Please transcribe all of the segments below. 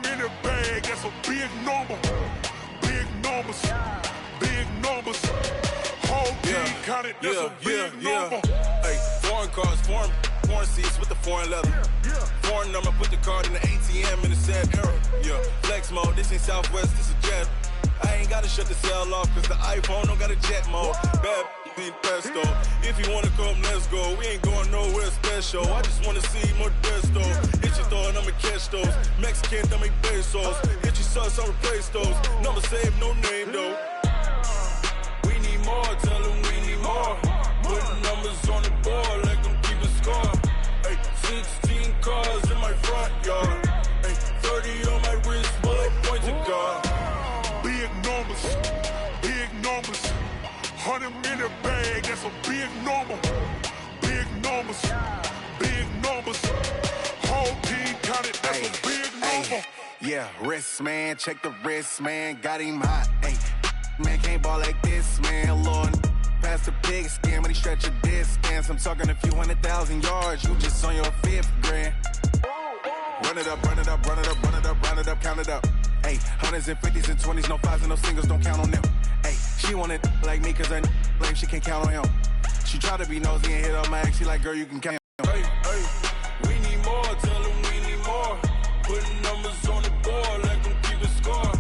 in the bag, that's a big number. Big numbers, big numbers. Whole team counted, that's a big number. Hey, foreign cars, foreign seats with the foreign leather. Foreign number, put the card in the ATM in the sad era. Yeah, flex mode, this ain't Southwest, this is jet. I ain't gotta shut the cell off, cause the iPhone don't got a jet mode. Bad need pesto. If you wanna come, let's go. We ain't going nowhere special. I just wanna see Modesto. Hit your throw and I'ma catch those. Mexican, don't make pesos. Hit your sauce, I'll replace those. Number saved, no name though. We need more, tell them we need more. Putting numbers on the board, let them keep a score. Hey, 16 cars in my front yard. Hey, 30 on my wrist, bullet point to God. Big numbers, big numbers. 100 in the bag, that's a big number. Big numbers, big numbers. Whole team counted, that's a big number. Yeah, wrist man, check the wrist man, got him hot. Ay, man can't ball like this, man. Lord, past the pig skin when he stretch a distance. I'm talking a few 100,000 yards, you just on your 5th grand. Run it up, run it up, run it up, run it up, run it up, count it up. Ay, 100s and 50s and 20s, no 5s and no singles, don't count on them. Ay, she want it like me cause her blame, she can't count on him. She try to be nosy and hit on my ex, she like, girl, you can count on him. Hey, we need more, tell them we need more. Putting numbers on the board, let them keep a score.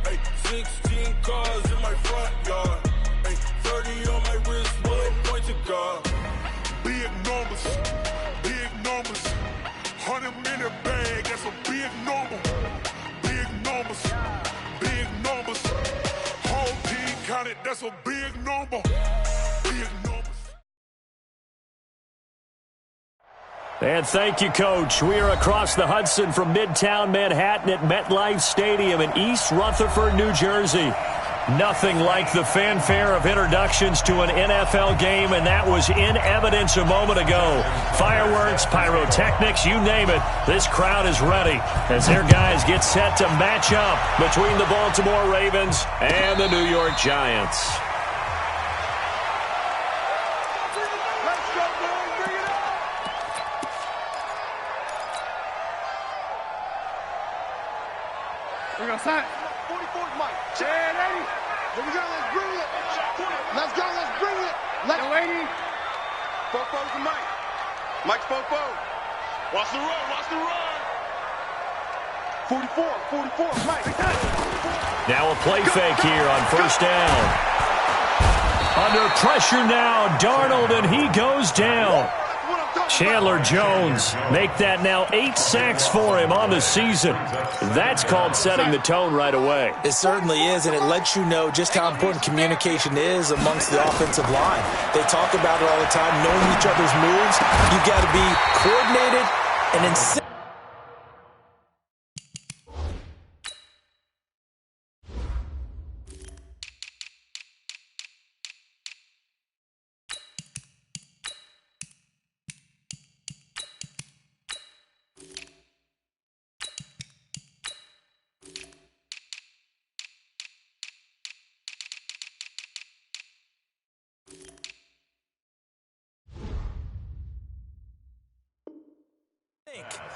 Hey, 16 cars in my front yard. Hey, 30 on my wrist, bullet point to God. Big numbers, big numbers. 100 in the bag, that's a big number. Big numbers, big numbers. Whole team counted, that's a big number. Big numbers. And thank you, Coach. We are across the Hudson from Midtown Manhattan at MetLife Stadium in East Rutherford, New Jersey. Nothing like the fanfare of introductions to an NFL game, and that was in evidence a moment ago. Fireworks, pyrotechnics, you name it. This crowd is ready as their guys get set to match up between the Baltimore Ravens and the New York Giants. We're going to sign. 44 Mike. 10-80. Here we go. Let's bring it. Let's go. Let's bring it. Let's go, 80. Fofo's the Mike. Mike's Fofo. Watch the run. Watch the run. 44. Mike. Now a play fake here on first down. Under pressure now, Darnold, and he goes down. Chandler Jones, make that now 8 sacks for him on the season. That's called setting the tone right away. It certainly is, and it lets you know just how important communication is amongst the offensive line. They talk about it all the time, knowing each other's moves. You've got to be coordinated and insistent.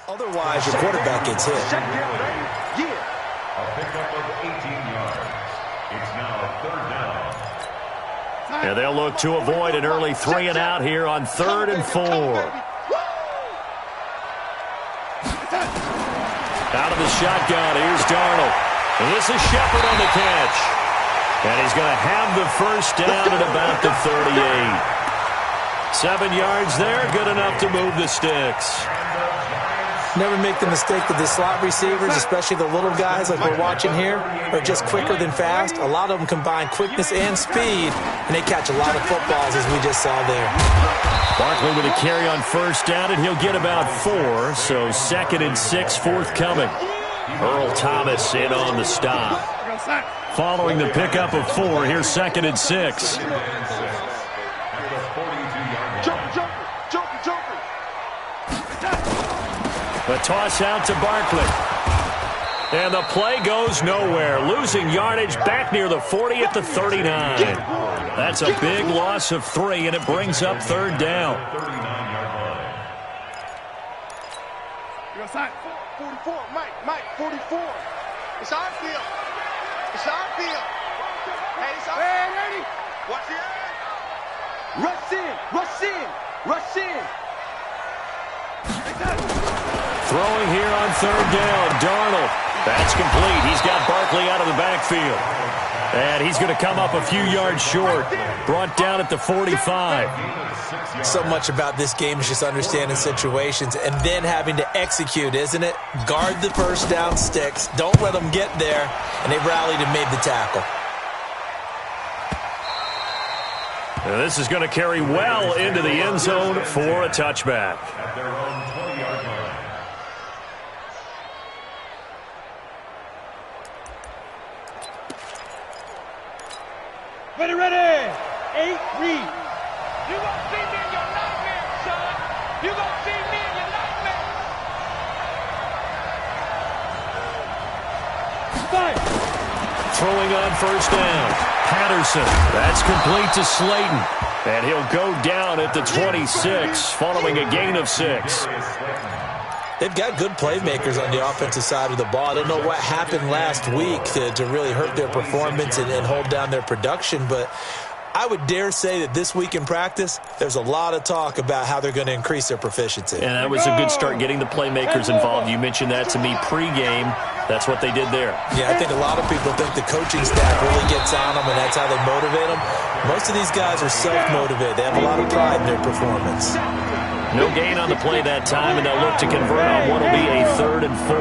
Otherwise, your quarterback gets hit. A pickup of 18 yards. It's now 3rd down. And they'll look to avoid an early 3 and out here on 3rd and 4. Out of the shotgun, here's Darnold. And this is Shepard on the catch. And he's going to have the first down at about the 38. 7 yards there, good enough to move the sticks. Never make the mistake that the slot receivers, especially the little guys like we're watching here, are just quicker than fast. A lot of them combine quickness and speed, and they catch a lot of footballs, as we just saw there. Barkley with a carry on first down, and he'll get about 4, so 2nd and 6 forthcoming. Earl Thomas in on the stop. Following the pickup of 4, here's 2nd and 6. The toss out to Barkley. And the play goes nowhere. Losing yardage back near the 40 at the 39. That's a big loss of 3, and it brings up 3rd down. 39-yard line. 44. Mike, 44. It's our field. It's our field. Hey, it's our field. Ready? Watch the eye. Rush in. Rush in. Rush in. Throwing here on third down. Darnold. That's complete. He's got Barkley out of the backfield. And he's going to come up a few yards short. Brought down at the 45. So much about this game is just understanding situations and then having to execute, isn't it? Guard the first down sticks. Don't let them get there. And they rallied and made the tackle. Now this is going to carry well into the end zone for a touchback. At their own 20-yard line. Ready. 8, read. You gonna see me in your nightmare, son. You gonna see me in your nightmare. Fight. Throwing on first down. Patterson. That's complete to Slayton. And he'll go down at the 26 following a gain of 6. They've got good playmakers on the offensive side of the ball. I don't know what happened last week to really hurt their performance and hold down their production, but I would dare say that this week in practice, there's a lot of talk about how they're going to increase their proficiency. And that was a good start, getting the playmakers involved. You mentioned that to me pregame. That's what they did there. Yeah, I think a lot of people think the coaching staff really gets on them, and that's how they motivate them. Most of these guys are self-motivated. They have a lot of pride in their performance. No gain on the play that time, and they'll look to convert on what will be a 3rd and 4.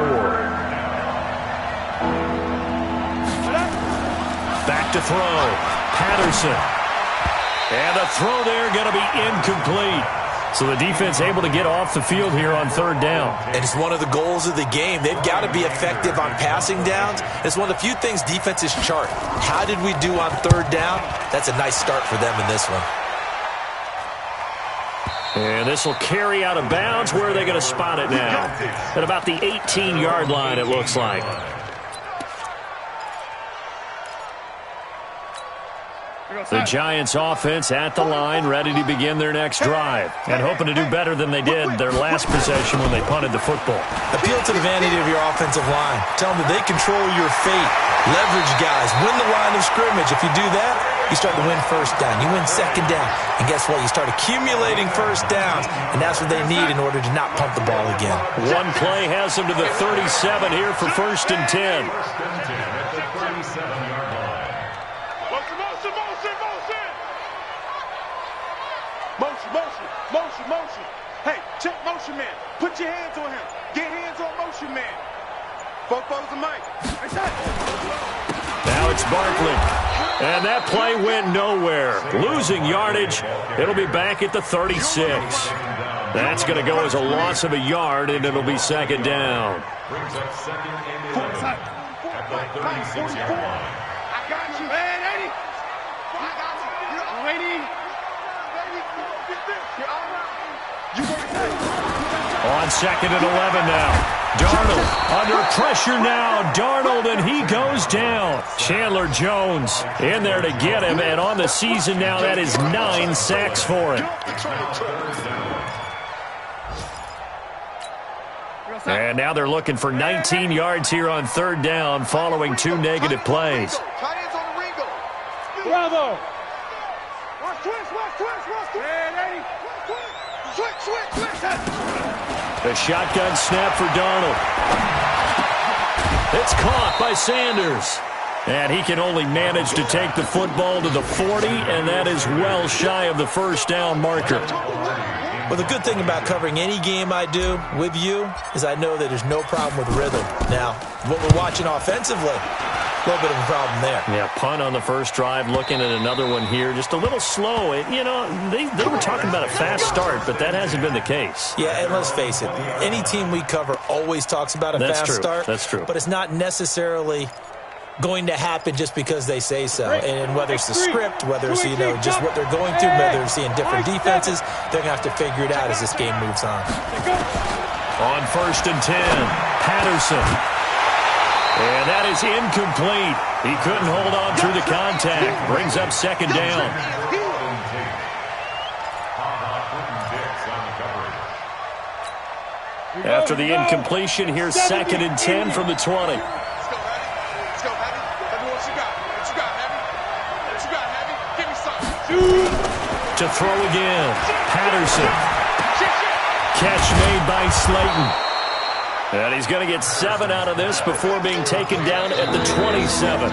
Back to throw. Patterson. And the throw there going to be incomplete. So the defense able to get off the field here on 3rd down. And it's one of the goals of the game. They've got to be effective on passing downs. It's one of the few things defenses chart. How did we do on 3rd down? That's a nice start for them in this one. And this will carry out of bounds. Where are they going to spot it now? At about the 18-yard line, it looks like. The Giants offense at the line, ready to begin their next drive, and hoping to do better than they did their last possession when they punted the football. Appeal to the vanity of your offensive line. Tell them that they control your fate. Leverage guys. Win the line of scrimmage. If you do that, you start to win first down. You win second down. And guess what? You start accumulating first downs, and that's what they need in order to not pump the ball again. One play has them to the 37 here for 1st and 10. Motion. Hey, check motion man. Put your hands on him. Get hands on motion man. Fofo's the mic. Now it's Barkley. And that play went nowhere. Losing yardage. It'll be back at the 36. That's going to go as a loss of a yard, and it'll be 2nd down. Brings up 2nd and 11 at the 36-yard line. I got you. Man, Eddie. I got you. You ready? On 2nd and 11 now. Darnold under pressure now. Darnold, and he goes down. Chandler Jones in there to get him, and on the season now, that is 9 sacks for him. And now they're looking for 19 yards here on 3rd down following 2 negative plays. Bravo. The shotgun snap for Darnold. It's caught by Sanders. And he can only manage to take the football to the 40, and that is well shy of the 1st down marker. Well, the good thing about covering any game I do with you is I know that there's no problem with rhythm. Now, what we're watching offensively, a little bit of a problem there. Yeah, punt on the first drive, looking at another one here. Just a little slow. You know, they were talking about a fast start, but that hasn't been the case. Yeah, and let's face it, any team we cover always talks about a fast start. That's true. But it's not necessarily going to happen just because they say so. And whether it's the script, whether it's, just what they're going through, whether they're seeing different defenses, they're going to have to figure it out as this game moves on. On 1st and 10, Patterson. And that is incomplete. He couldn't hold on through the contact. Brings up 2nd down. After the incompletion, here's 2nd and 10 from the 20. Let's go, Heavy. Heavy, what you got? What you got, Heavy? What you got, Heavy? Give me something. To throw again. Patterson. Catch made by Slayton. And he's going to get 7 out of this before being taken down at the 27.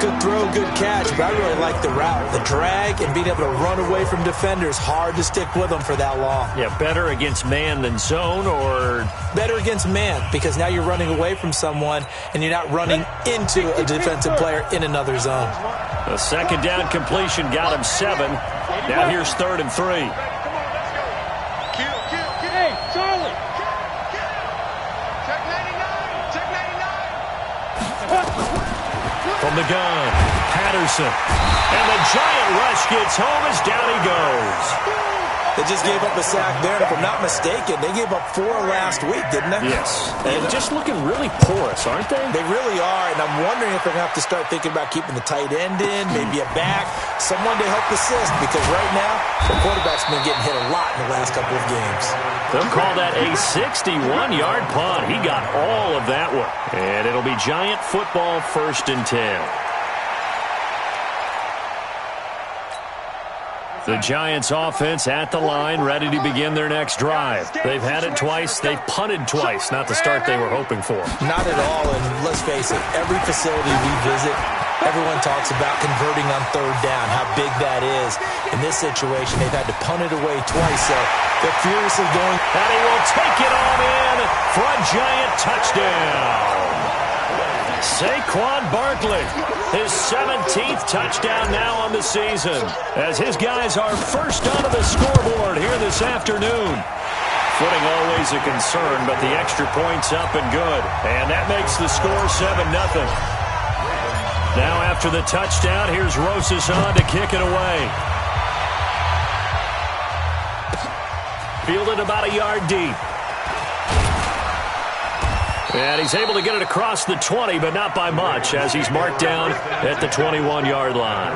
Good throw, good catch, but I really like the route. The drag and being able to run away from defenders, hard to stick with them for that long. Yeah, better against man than zone, or? Better against man, because now you're running away from someone and you're not running into a defensive player in another zone. The 2nd down completion got him 7. Now here's 3rd and 3. Hey, Charlie. Check 99. Check 99. From the gun, Patterson. And the giant rush gets home as down he goes. They just gave up a sack there, and if I'm not mistaken, they gave up 4 last week, didn't they? Yes. And just looking really porous, aren't they? They really are, and I'm wondering if they're going to have to start thinking about keeping the tight end in, maybe a back, someone to help assist, because right now, the quarterback's been getting hit a lot in the last couple of games. They'll call that a 61-yard punt. He got all of that one. And it'll be Giant football, 1st and 10. The Giants offense at the line, ready to begin their next drive. They've had it twice. They've punted twice. Not the start they were hoping for. Not at all, and let's face it, every facility we visit, everyone talks about converting on 3rd down, how big that is. In this situation, they've had to punt it away twice, so they're furiously going. And he will take it on in for a Giant touchdown. Saquon Barkley, his 17th touchdown now on the season, as his guys are first onto the scoreboard here this afternoon. Footing always a concern, but the extra point's up and good. And that makes the score 7-0. Now after the touchdown, here's Rosas on to kick it away. Fielded about a yard deep. And he's able to get it across the 20, but not by much, as he's marked down at the 21-yard line.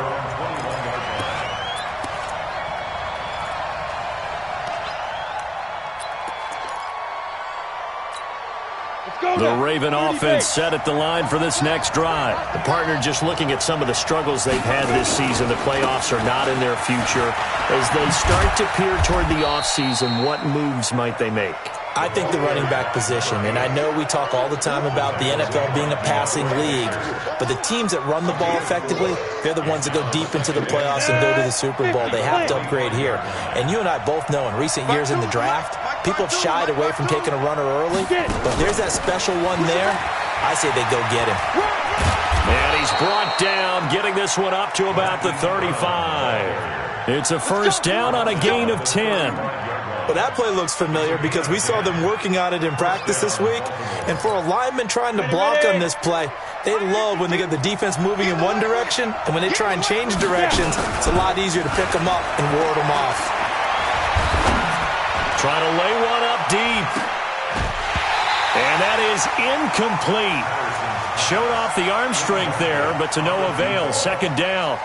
The Raven offense set at the line for this next drive. The partner just looking at some of the struggles they've had this season. The playoffs are not in their future. As they start to peer toward the offseason, what moves might they make? I think the running back position, and I know we talk all the time about the NFL being a passing league, but the teams that run the ball effectively, they're the ones that go deep into the playoffs and go to the Super Bowl. They have to upgrade here. And you and I both know in recent years in the draft, people have shied away from taking a runner early, but there's that special one there. I say they go get him. And he's brought down, getting this one up to about the 35. It's a 1st down on a gain of 10. Well, that play looks familiar because we saw them working on it in practice this week. And for a lineman trying to block on this play, they love when they get the defense moving in one direction, and when they try and change directions, it's a lot easier to pick them up and ward them off. Trying to lay one up deep. And that is incomplete. Showed off the arm strength there, but to no avail. 2nd down.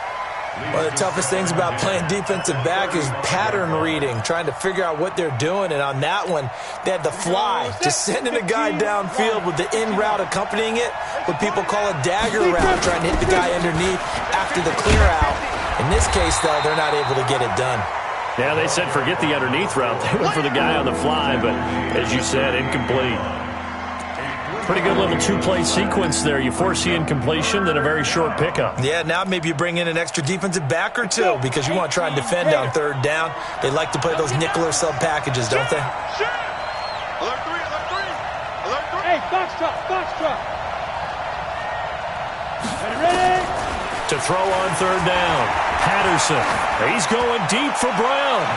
One of the toughest things about playing defensive back is pattern reading, trying to figure out what they're doing. And on that one, they had the fly, just sending a guy downfield with the in route accompanying it, what people call a dagger route, trying to hit the guy underneath after the clear out. In this case, though, they're not able to get it done. Yeah, they said forget the underneath route. They went for the guy on the fly, but as you said, incomplete. Pretty good little 2-play sequence there. You force the incompletion, then a very short pickup. Yeah, now maybe you bring in an extra defensive back or two because you want to try and defend on 3rd down. They like to play those nickel or sub packages, don't they? Alert 3, alert 3. Alert 3. Hey, box truck. Ready? To throw on 3rd down. Patterson. He's going deep for Brown.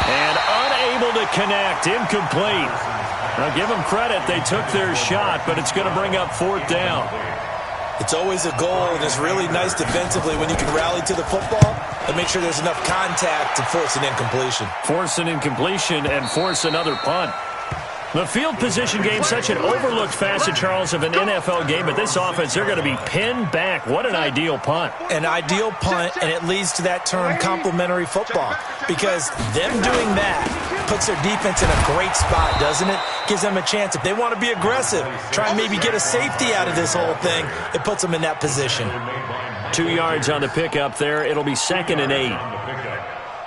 And unable to connect. Incomplete. Now, give them credit. They took their shot, but it's going to bring up 4th down. It's always a goal, and it's really nice defensively when you can rally to the football and make sure there's enough contact to force an incompletion. Force an incompletion and force another punt. The field position game, such an overlooked facet, Charles, of an NFL game. But this offense, they're going to be pinned back. What an ideal punt. An ideal punt, and it leads to that term complementary football. Because them doing that Puts their defense in a great spot, doesn't it? Gives them a chance. If they want to be aggressive, try and maybe get a safety out of this whole thing, it puts them in that position. 2 yards on the pickup there. It'll be 2nd and 8.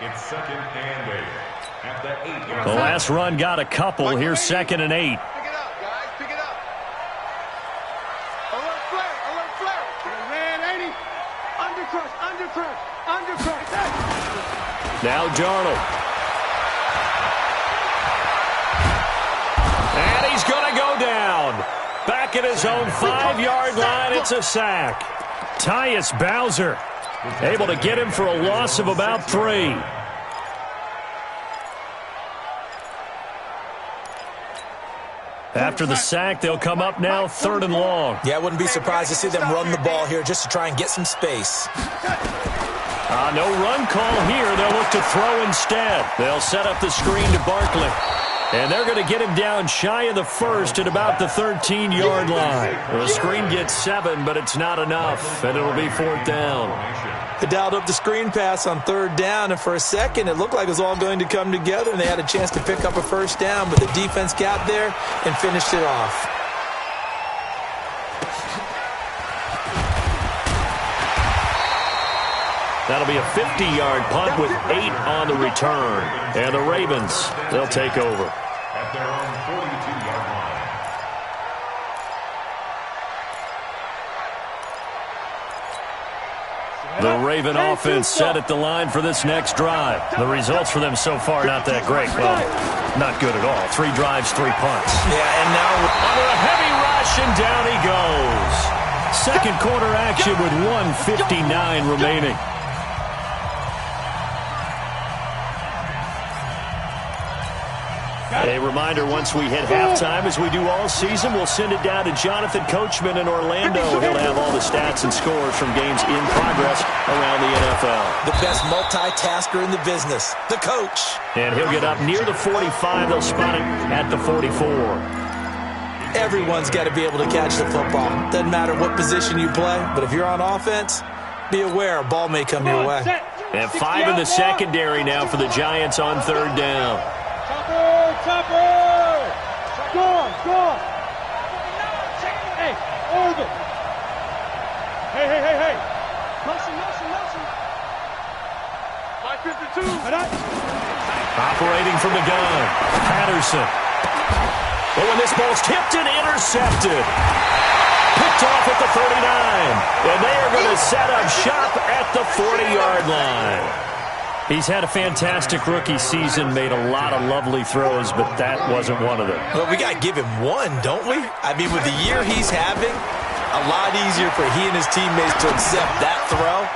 It's 2nd and 8. At the 8-yard The last run got a couple. Here's 2nd and 8. Pick it up, guys. Pick it up. Alert flare. Alert flare. Man, 80. Undercrush. Undercrush. Undercrush. Now Darnold. And he's going to go down. Back at his own 5-yard line. It's a sack. Tyus Bowser able to get him for a loss of about 3. After the sack, they'll come up now 3rd and long. Yeah, I wouldn't be surprised to see them run the ball here just to try and get some space. No run call here. They'll look to throw instead. They'll set up the screen to Barkley. And they're going to get him down shy of the 1st at about the 13-yard line. The screen gets 7, but it's not enough, and it'll be 4th down. They dialed up the screen pass on 3rd down, and for a second it looked like it was all going to come together, and they had a chance to pick up a 1st down, but the defense got there and finished it off. That'll be a 50-yard punt with 8 on the return. And the Ravens, they'll take over. At their own 42-yard line. The Raven offense set at the line for this next drive. The results for them so far not that great. Well, not good at all. 3 drives, 3 punts. Yeah, and now under a heavy rush, and down he goes. Second quarter action with 1:59 remaining. A reminder, once we hit halftime, as we do all season, we'll send it down to Jonathan Coachman in Orlando. He'll have all the stats and scores from games in progress around the NFL. the best multitasker in the business, the coach. And he'll get up near the 45. They'll spot it at the 44. Everyone's got to be able to catch the football. Doesn't matter what position you play, but if you're on offense, be aware a ball may come your way. And 5 in the secondary now for the Giants on 3rd down. Chopper! Go on, go on. Hey, over. Hey. Motion. 552. Operating from the gun, Patterson. But when this ball's tipped and intercepted. Picked off at the 39. And they are going to set up shop at the 40-yard line. He's had a fantastic rookie season, made a lot of lovely throws, but that wasn't one of them. Well, we got to give him one, don't we? I mean, with the year he's having, a lot easier for he and his teammates to accept that throw,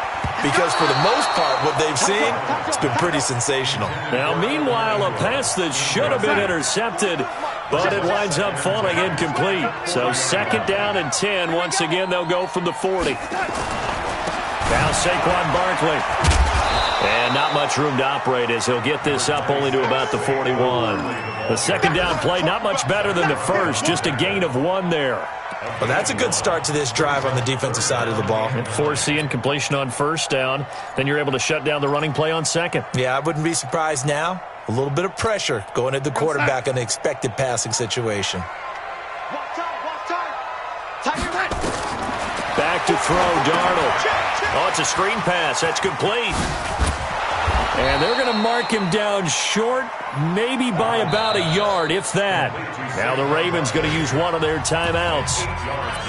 because for the most part, what they've seen, it's been pretty sensational. Now, meanwhile, a pass that should have been intercepted, but it winds up falling incomplete. So 2nd down and 10. Once again, they'll go from the 40. Now Saquon Barkley. And not much room to operate as he'll get this up only to about the 41. The 2nd down play, not much better than the first, just a gain of 1 there. Well, that's a good start to this drive on the defensive side of the ball. And forcing incompletion on 1st down, then you're able to shut down the running play on 2nd. Yeah, I wouldn't be surprised now. A little bit of pressure going at the quarterback on the expected passing situation. Back to throw, Darnold. Oh, it's a screen pass. That's complete. And they're going to mark him down short, maybe by about a yard, if that. Now the Ravens going to use one of their timeouts,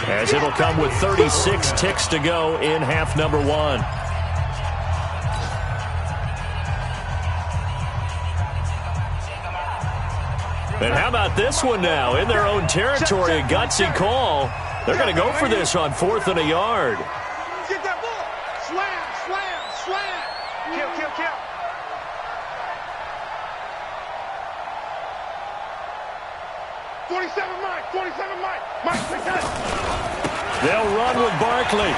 as it'll come with 36 ticks to go in half number 1. And how about this one now? In their own territory, a gutsy call. They're going to go for this on 4th and a yard. Get that ball. Slam. Kill. 47 Mike. Mike, take that. They'll run with Barkley.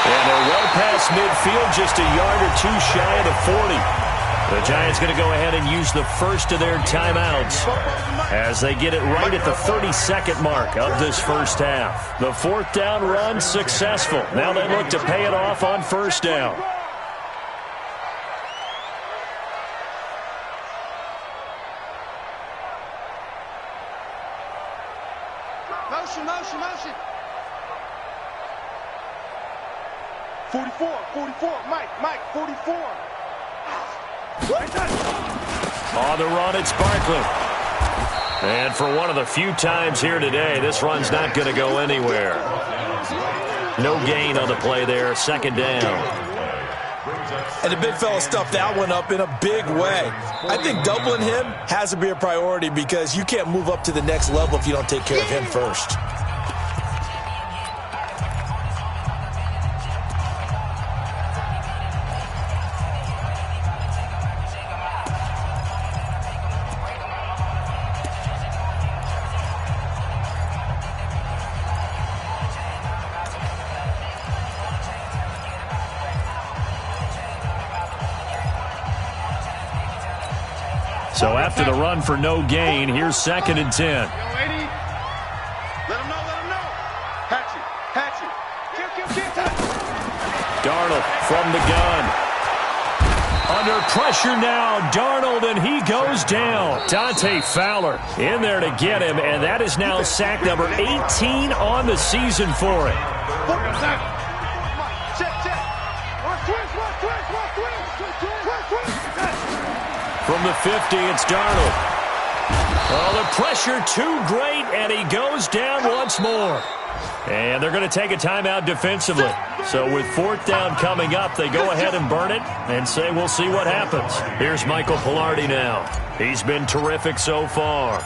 And they're well past midfield, just a yard or 2 shy of the 40. The Giants going to go ahead and use the first of their timeouts as they get it right at the 32nd mark of this first half. The 4th down run successful. Now they look to pay it off on 1st down. Motion, motion, motion. 44, 44. Mike, 44. On the run, it's Barkley. And for one of the few times here today, this run's not going to go anywhere. No gain on the play there, second down. And the big fella stuffed that one up in a big way. I think doubling him has to be a priority because you can't move up to the next level if you don't take care of him first. So after the run for no gain, here's 2nd and 10. Let him know. Hatchet. Kill. Darnold from the gun. Under pressure now, Darnold, and he goes down. Dante Fowler in there to get him, and that is now sack number 18 on the season for him. Check. From the 50, it's Darnold. Oh, the pressure too great, and he goes down once more. And they're going to take a timeout defensively. So with 4th down coming up, they go ahead and burn it and say we'll see what happens. Here's Michael Pilardi now. He's been terrific so far.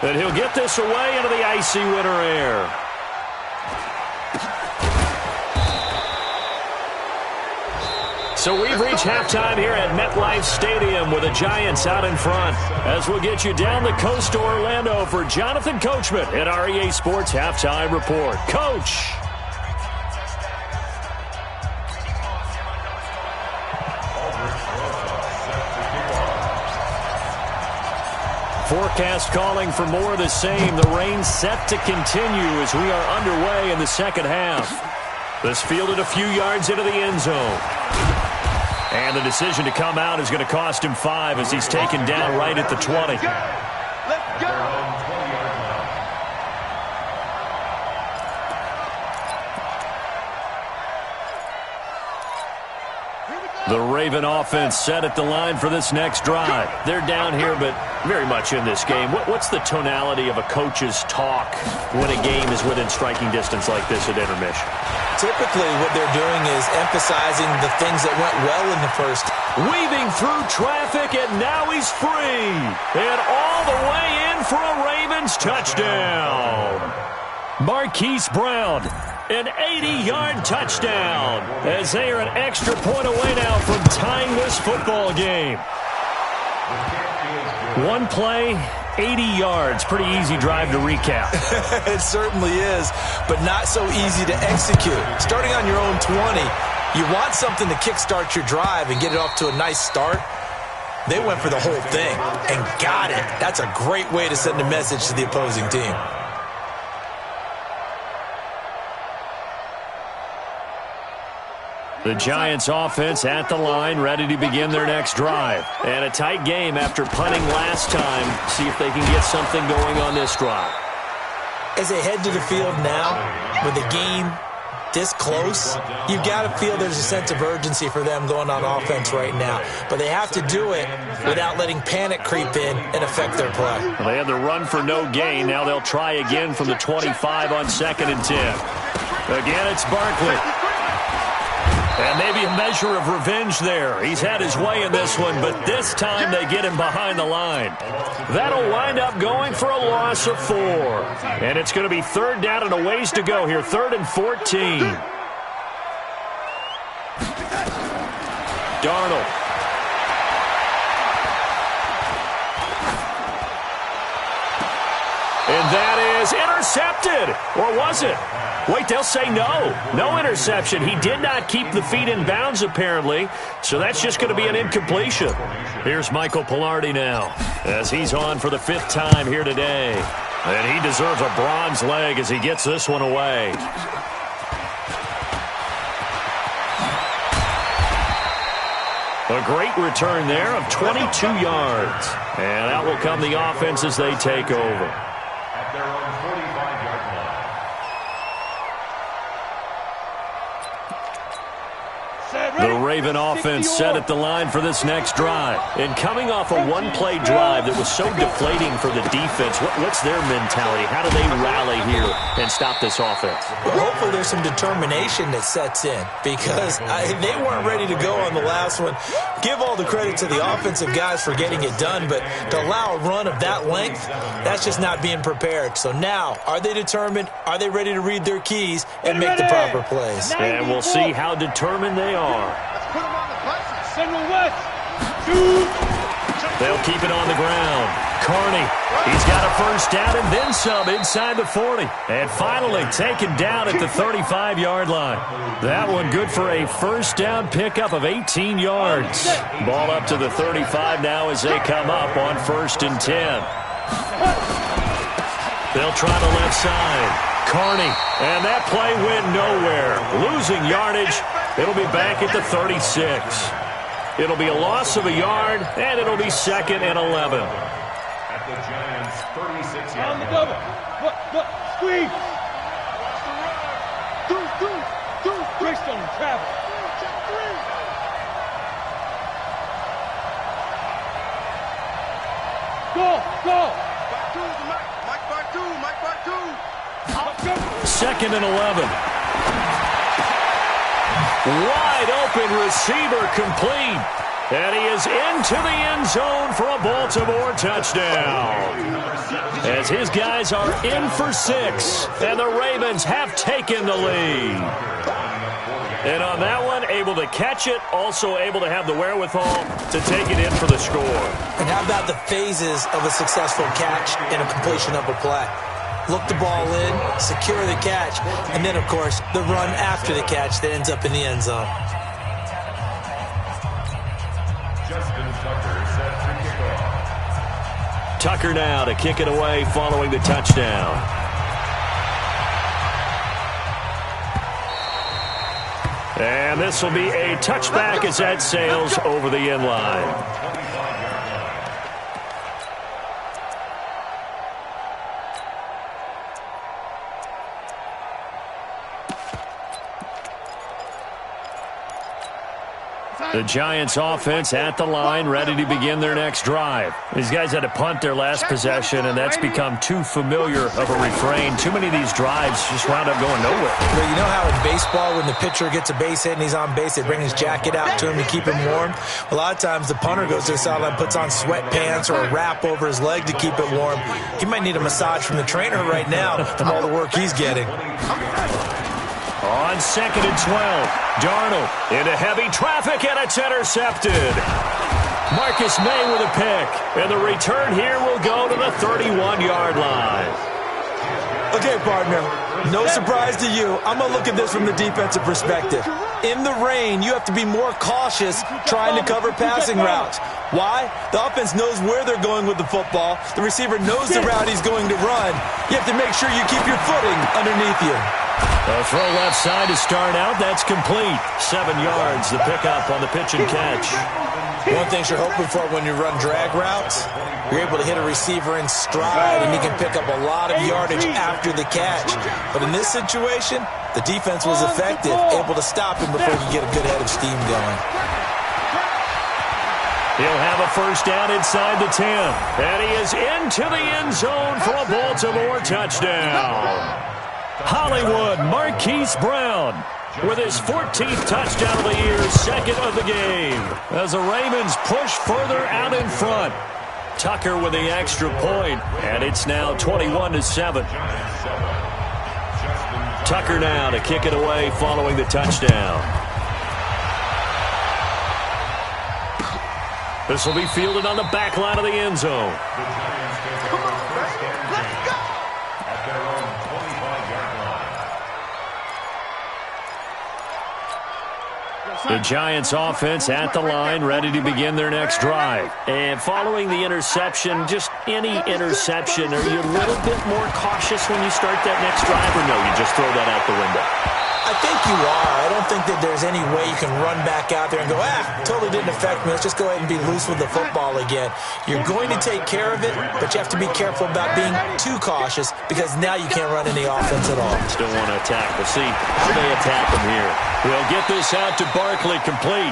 And he'll get this away into the icy winter air. So we've reached halftime here at MetLife Stadium with the Giants out in front. As we'll get you down the coast to Orlando for Jonathan Coachman at our EA Sports Halftime Report. Coach. Forecast calling for more of the same. The rain set to continue as we are underway in the second half. This fielded a few yards into the end zone. And the decision to come out is going to cost him 5 as he's taken down right at the 20. Let's go. The Raven offense set at the line for this next drive. They're down here, but very much in this game. What's the tonality of a coach's talk when a game is within striking distance like this at intermission? Typically, what they're doing is emphasizing the things that went well in the first. Weaving through traffic, and now he's free. And all the way in for a Ravens touchdown. Marquise Brown, an 80-yard touchdown, as they are an extra point away now from tying this football game. One play, 80 yards. Pretty easy drive to recap. It certainly is, but not so easy to execute. Starting on your own 20, you want something to kickstart your drive and get it off to a nice start. They went for the whole thing and got it. That's a great way to send a message to the opposing team. The Giants offense at the line, ready to begin their next drive. And a tight game after punting last time. See if they can get something going on this drive. As they head to the field now, with the game this close, you've got to feel there's a sense of urgency for them going on offense right now. But they have to do it without letting panic creep in and affect their play. Well, they had the run for no gain. Now they'll try again from the 25 on 2nd and 10. Again, it's Barkley. And maybe a measure of revenge there. He's had his way in this one, but this time they get him behind the line. That'll wind up going for a loss of 4. And it's going to be 3rd down and a ways to go here. 3rd and 14. Darnold. And that is intercepted. Or was it? Wait, they'll say no. No interception. He did not keep the feet in bounds, apparently. So that's just going to be an incompletion. Here's Michael Pilardi now, as he's on for the 5th time here today. And he deserves a bronze leg as he gets this one away. A great return there of 22 yards. And out will come the offense as they take over. their own 45-yard line. The Raven offense set at the line for this next drive. And coming off a one-play drive that was so deflating for the defense, what's their mentality? How do they rally here and stop this offense? Well, hopefully there's some determination that sets in because they weren't ready to go on the last one. Give all the credit to the offensive guys for getting it done, but to allow a run of that length, that's just not being prepared. So now, are they determined? Are they ready to read their keys and make the proper plays? And we'll see how determined they are. Let's put them on the buses. Single west. Shoot. They'll keep it on the ground. Carney, he's got a first down and then some inside the 40. And finally taken down at the 35-yard line. That one good for a first down pickup of 18 yards. Ball up to the 35 now as they come up on 1st and 10. They'll try the left side. Carney, and that play went nowhere. Losing yardage. It'll be back at the 36. It'll be a loss of a yard, and it'll be 2nd and 11. At the Giants' 36-yard On the line. double. Look. Squeeze. Do. Greystone travel. Go. Mike by two. 2nd and 11. Wide open receiver complete. And he is into the end zone for a Baltimore touchdown. As his guys are in for 6. And the Ravens have taken the lead. And on that one, able to catch it. Also able to have the wherewithal to take it in for the score. And how about the phases of a successful catch and a completion of a play? Look the ball in, secure the catch, and then, of course, the run after the catch that ends up in the end zone. Justin Tucker set to kick off. Tucker now to kick it away following the touchdown. And this will be a touchback as that sails over the end line. The Giants offense at the line, ready to begin their next drive. These guys had to punt their last possession, and that's become too familiar of a refrain. Too many of these drives just wound up going nowhere. Well, you know how in baseball, when the pitcher gets a base hit and he's on base, they bring his jacket out to him to keep him warm? A lot of times the punter goes to the sideline, puts on sweatpants or a wrap over his leg to keep it warm. He might need a massage from the trainer right now from all the work he's getting. On 2nd and 12, Darnold into heavy traffic, and it's intercepted. Marcus May with a pick, and the return here will go to the 31-yard line. Okay, partner, no surprise to you. I'm going to look at this from the defensive perspective. In the rain, you have to be more cautious trying to cover passing routes. Why? The offense knows where they're going with the football. The receiver knows the route he's going to run. You have to make sure you keep your footing underneath you. A throw left side to start out. That's complete. 7 yards, the pickup on the pitch and catch. One thing you're hoping for when you run drag routes, you're able to hit a receiver in stride, and he can pick up a lot of yardage after the catch. But in this situation, the defense was effective, able to stop him before he could get a good head of steam going. He'll have a first down inside the 10. And he is into the end zone for a Baltimore touchdown. Hollywood Marquise Brown with his 14th touchdown of the year, 2nd of the game. As the Ravens push further out in front. Tucker with the extra point, and it's now 21-7. Tucker now to kick it away following the touchdown. This will be fielded on the back line of the end zone. Come on, baby. Let's go. At their own 25-yard line. The Giants offense at the line, ready to begin their next drive. And following the interception, just any interception, are you a little bit more cautious when you start that next drive, or no, you just throw that out the window? I think you are. I don't think that there's any way you can run back out there and go, totally didn't affect me. Let's just go ahead and be loose with the football again. You're going to take care of it, but you have to be careful about being too cautious because now you can't run any offense at all. Still want to attack. We'll see how they attack him here. We'll get this out to Barkley, complete.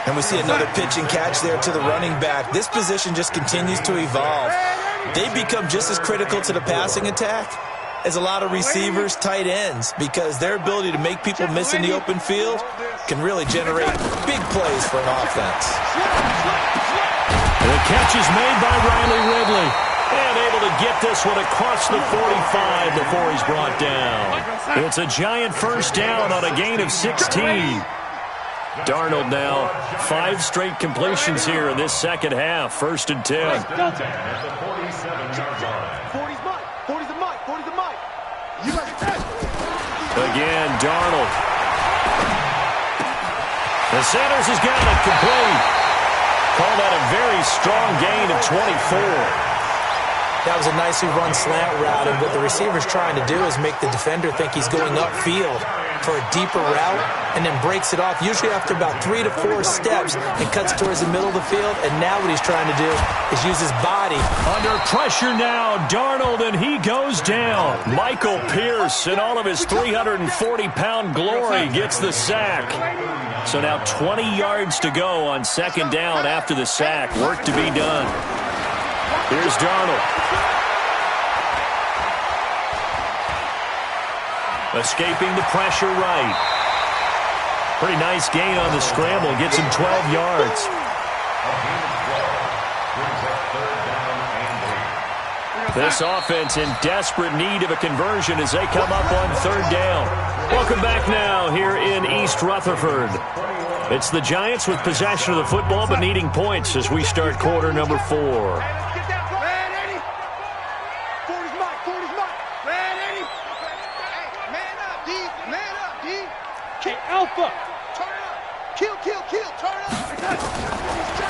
And we see another pitch and catch there to the running back. This position just continues to evolve. They become just as critical to the passing attack as a lot of receivers, tight ends, because their ability to make people miss in the open field can really generate big plays for an offense. The catch is made by Riley Ridley. And able to get this one across the 45 before he's brought down. It's a giant first down on a gain of 16. Darnold now 5 straight completions here in this second half. 1st and 10. Again, Darnold. The Sanders has got it complete. Call that a very strong gain of 24. That was a nicely run slant route, and what the receiver's trying to do is make the defender think he's going upfield for a deeper route, and then breaks it off, usually after about 3 to 4 steps, and cuts towards the middle of the field, and now what he's trying to do is use his body. Under pressure now, Darnold, and he goes down. Michael Pierce, in all of his 340-pound glory, gets the sack. So now 20 yards to go on 2nd down after the sack. Work to be done. Here's Darnold. Escaping the pressure right. Pretty nice gain on the scramble. Gets him 12 yards. This offense in desperate need of a conversion as they come up on 3rd down. Welcome back now here in East Rutherford. It's the Giants with possession of the football but needing points as we start quarter number 4. Alpha. Kill, turn up.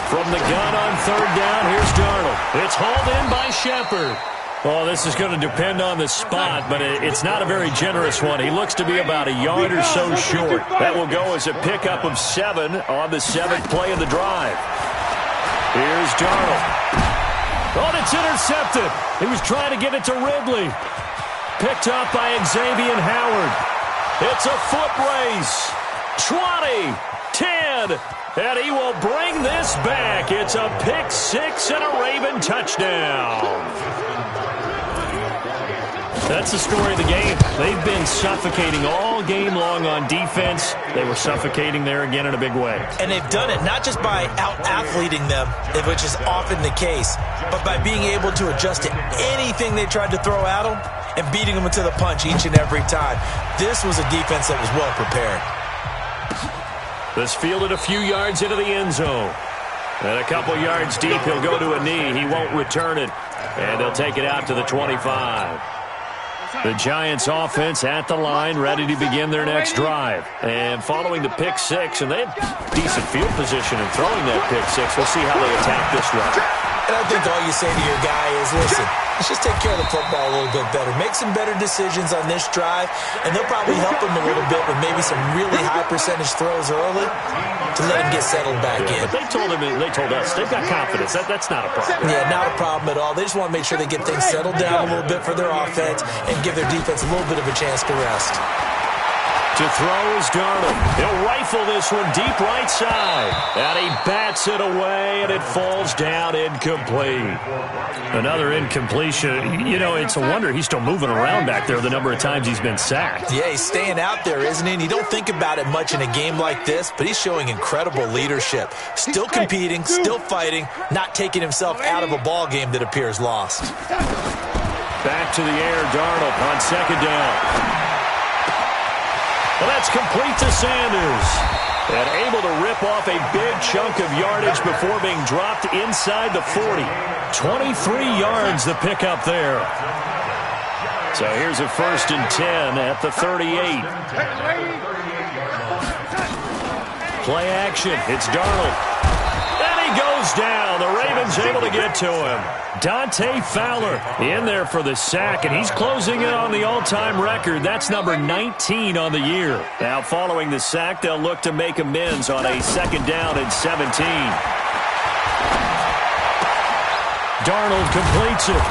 From the gun on 3rd down, here's Darnold. It's hauled in by Shepard. Well, this is going to depend on the spot, but it's not a very generous one. He looks to be about a yard or so short. That will go as a pickup of 7 on the 7th play of the drive. Here's Darnold. Oh, it's intercepted. He was trying to get it to Ridley. Picked up by Xavier Howard. It's a foot race. 20, 10, and he will bring this back. It's a pick 6 and a Raven touchdown. That's the story of the game. They've been suffocating all game long on defense. They were suffocating there again in a big way. And they've done it not just by out-athleting them, which is often the case, but by being able to adjust to anything they tried to throw at them and beating them to the punch each and every time. This was a defense that was well prepared. This fielded a few yards into the end zone. And a couple yards deep, he'll go to a knee. He won't return it. And they'll take it out to the 25. The Giants offense at the line, ready to begin their next drive. And following the pick 6, and they have decent field position in throwing that pick 6. We'll see how they attack this run. And I think all you say to your guy is, listen, let's just take care of the football a little bit better. Make some better decisions on this drive, and they'll probably help him a little bit with maybe some really high percentage throws early to let him get settled back in. But they told us, they've got confidence. That's not a problem. Yeah, not a problem at all. They just want to make sure they get things settled down a little bit for their offense and give their defense a little bit of a chance to rest. To throw is Darnold. He'll rifle this one deep right side. And he bats it away, and it falls down incomplete. Another incompletion. You know, it's a wonder he's still moving around back there the number of times he's been sacked. Yeah, he's staying out there, isn't he? And you don't think about it much in a game like this, but he's showing incredible leadership. Still competing, still fighting, not taking himself out of a ball game that appears lost. Back to the air, Darnold on 2nd down. Well, that's complete to Sanders. And able to rip off a big chunk of yardage before being dropped inside the 40. 23 yards the pickup there. So here's a 1st and 10 at the 38. Play action. It's Darnold. And he goes goes down. The Ravens able to get to him. Dante Fowler in there for the sack, and he's closing in on the all-time record. That's number 19 on the year. Now, following the sack, they'll look to make amends on a 2nd down and 17. Darnold completes it.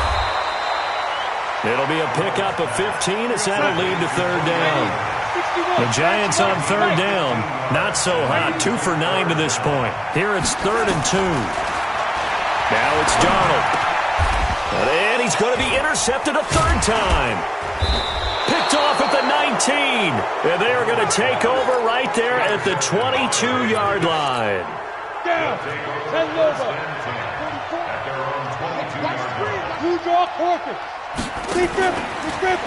It'll be a pickup of 15 as that'll lead to 3rd down. The Giants on 3rd down. Not so hot. 2 for 9 to this point. Here it's 3rd and 2. Now it's Darnold. And he's going to be intercepted a 3rd time. Picked off at the 19. And they are going to take over right there at the 22-yard line. Down. 10 over. You draw quarter.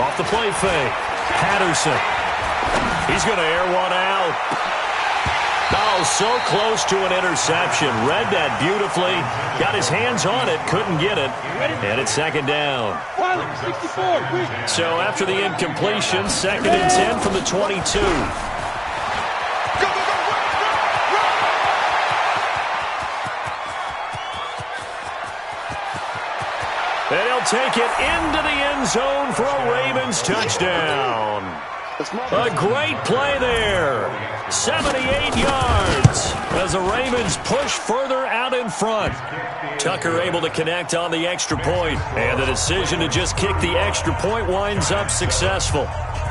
Off the play fake. Patterson. He's going to air one out. Oh, so close to an interception. Read that beautifully. Got his hands on it. Couldn't get it. And it's 2nd down. So after the incompletion, 2nd and 10 from the 22. And he'll take it into the end zone for a Ravens touchdown. A great play there. 78 yards as the Ravens push further out in front. Tucker able to connect on the extra point, and the decision to just kick the extra point winds up successful.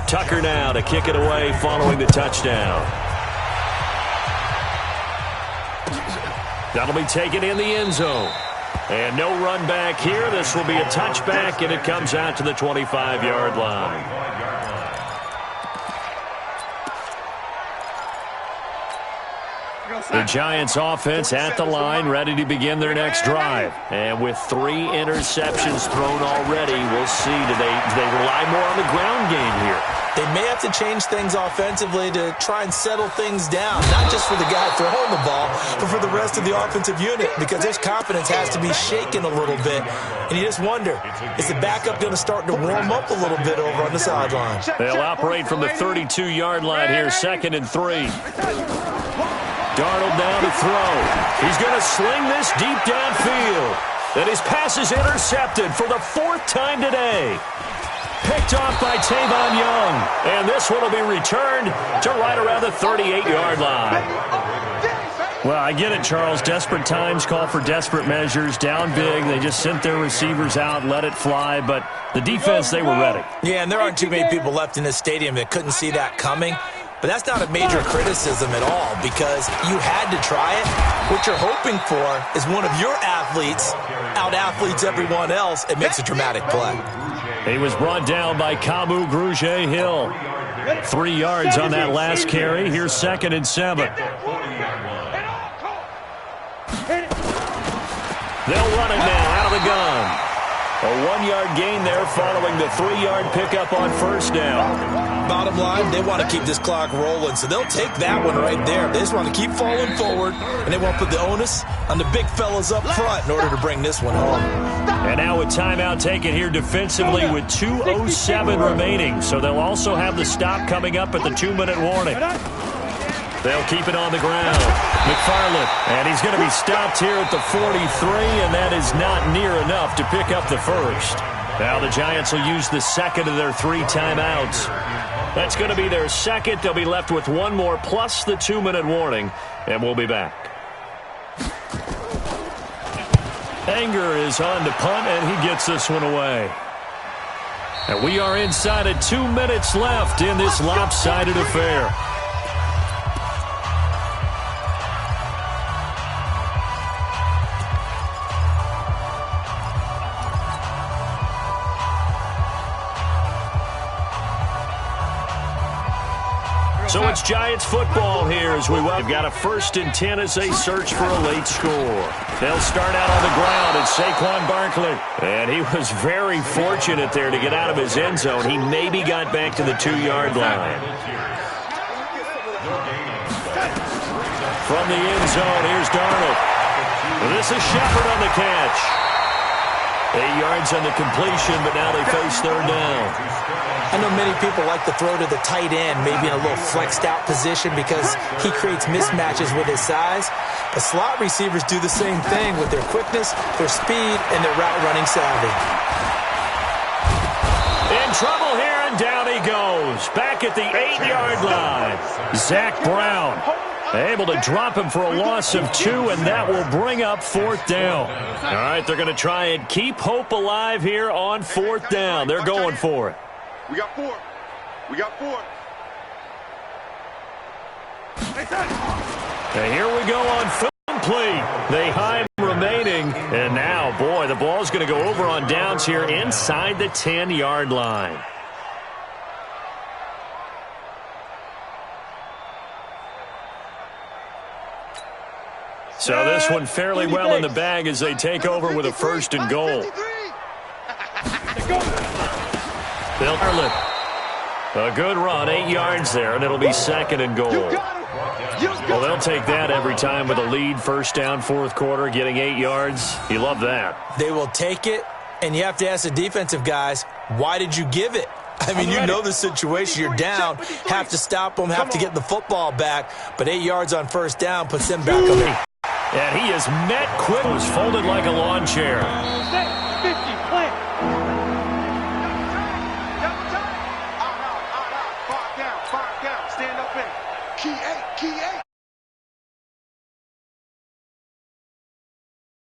Tucker now to kick it away following the touchdown. That'll be taken in the end zone. And no run back here. This will be a touchback, and it comes out to the 25-yard line. The Giants offense at the line, ready to begin their next drive. And with 3 interceptions thrown already, we'll see. Do they rely more on the ground game here? They may have to change things offensively to try and settle things down, not just for the guy throwing the ball, but for the rest of the offensive unit, because their confidence has to be shaken a little bit. And you just wonder, is the backup going to start to warm up a little bit over on the sideline? They'll operate from the 32-yard line here, 2nd and 3. Darnold down to throw. He's going to sling this deep downfield. And his pass is intercepted for the 4th time today. Picked off by Tavon Young. And this one will be returned to right around the 38-yard line. Well, I get it, Charles. Desperate times call for desperate measures. Down big. They just sent their receivers out, let it fly. But the defense, they were ready. Yeah, and there aren't too many people left in this stadium that couldn't see that coming. But that's not a major criticism at all, because you had to try it. What you're hoping for is one of your athletes out-athletes everyone else and makes a dramatic play. He was brought down by Kamu Grugier-Hill. 3 yards on that last carry. Here's 2nd and 7. They'll run it now out of the gun. A 1-yard gain there following the 3-yard pickup on 1st down. Bottom line, they want to keep this clock rolling, so they'll take that one right there. They just want to keep falling forward, and they want to put the onus on the big fellas up front in order to bring this one home. And now a timeout taken here defensively with 2:07 remaining, so they'll also have the stop coming up at the 2-minute warning. They'll keep it on the ground. McFarland, and he's going to be stopped here at the 43, and that is not near enough to pick up the 1st. Now the Giants will use the 2nd of their 3 timeouts. That's going to be their 2nd. They'll be left with 1 more plus the 2-minute warning, and we'll be back. Anger is on to punt, and he gets this one away. And we are inside of 2 minutes left in this lopsided affair. So it's Giants football here as we they've got a 1st and 10 as they search for a late score. They'll start out on the ground at Saquon Barkley. And he was very fortunate there to get out of his end zone. He maybe got back to the 2-yard line. From the end zone, here's Darnold. This is Shepard on the catch. 8 yards on the completion, but now they face third down. I know many people like to throw to the tight end, maybe in a little flexed out position because he creates mismatches with his size. But slot receivers do the same thing with their quickness, their speed, and their route running savvy. In trouble here, and down he goes. Back at the 8-yard line. Zach Brown able to drop him for a loss of 2, and that will bring up fourth down. All right, they're going to try and keep hope alive here on fourth down. They're going for it. We got 4. We got 4. And here we go on complete. They high remaining. And now, boy, the ball's going to go over on downs here inside the 10-yard line. So this one fairly well in the bag as they take over with a 1st and goal. Bill Harlan. A good run, 8 yards there, and it'll be 2nd and goal. Well, they'll take that every time with a lead, 1st down, 4th quarter, getting 8 yards. You love that. They will take it, and you have to ask the defensive guys, why did you give it? I mean, you know the situation. You're down, have to stop them, have to get the football back, but 8 yards on 1st down puts them back on the... And he is met quick. Was folded like a lawn chair. 50, plant. Out, 5 down, stand up in. Key 8.